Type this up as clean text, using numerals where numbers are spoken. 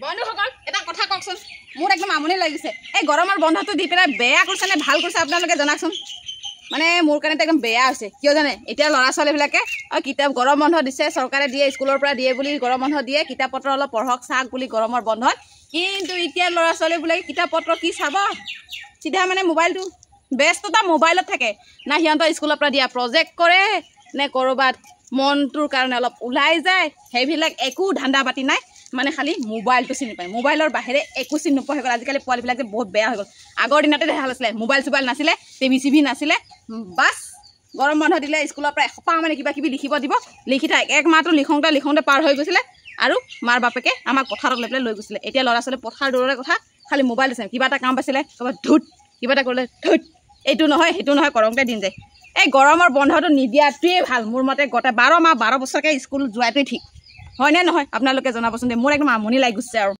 বন্ধুসকল এটা কথা কওকচোন, মোৰ একদম আমনি লাগিছে। এই গৰমৰ বন্ধটো দি পেলাই বেয়া কৰিছে নে ভাল কৰিছে আপোনালোকে জনাকচোন। মানে মোৰ কাৰণে একদম বেয়া হৈছে। কিয় জানে, এতিয়া ল'ৰা ছোৱালীবিলাকে কিতাপ গৰম বন্ধ দিছে, চৰকাৰে দিয়ে, স্কুলৰ পৰা দিয়ে বুলি গৰম বন্ধ দিয়ে, কিতাপ পত্ৰ অলপ পঢ়ক চাওক বুলি গৰমৰ বন্ধত। কিন্তু এতিয়া ল'ৰা ছোৱালীবিলাকে কিতাপ পত্ৰ কি চাব, চিধা মানে মোবাইলটো ব্যস্ততা মোবাইলত থাকে। না সিহঁতৰ স্কুলৰ পৰা দিয়া প্ৰজেক্ট কৰে নে ক'ৰবাত মনটোৰ কাৰণে অলপ ওলাই যায়, সেইবিলাক একো ধান্দা পাতি নাই। মানে খালি মোবাইলটো চিনি পায়, মোবাইলৰ বাহিৰে একো চিনি নোপোৱা হৈ গ'ল। আজিকালি পোৱালিবিলাক যে বহুত বেয়া হৈ গ'ল। আগৰ দিনতে দেখা হৈছিলে মোবাইল চোবাইল নাছিলে, টিভি নাছিলে, বাছ গৰম বন্ধ দিলে স্কুলৰ পৰা এসোপা মানে কিবা কিবি লিখিব দিব, লিখি থাক। এক মাহটো লিখোঁতে পাৰ হৈ গৈছিলে আৰু মাৰ বাপেকে আমাক পথাৰত লৈ পেলাই লৈ গৈছিলে। এতিয়া ল'ৰা ছোৱালী পথাৰ দৌৰৰে কথা, খালি মোবাইল আছে। কিবা এটা কাম পাইছিলে ক'ৰবাত ধুত, কিবা এটা কৰিলে ধুত, এইটো নহয় সেইটো নহয় কৰোঁতে দিন যায়। এই গৰমৰ বন্ধটো নিদিয়াটোৱেই ভাল মোৰ মতে। গোটেই 12 মাহ 12 বছৰকৈ স্কুল যোৱাটোৱেই ঠিক হয়নে নহয় আপোনালোকে জনাবচোন দেই। মোৰ একদম আমনি লাগি গৈছে আৰু।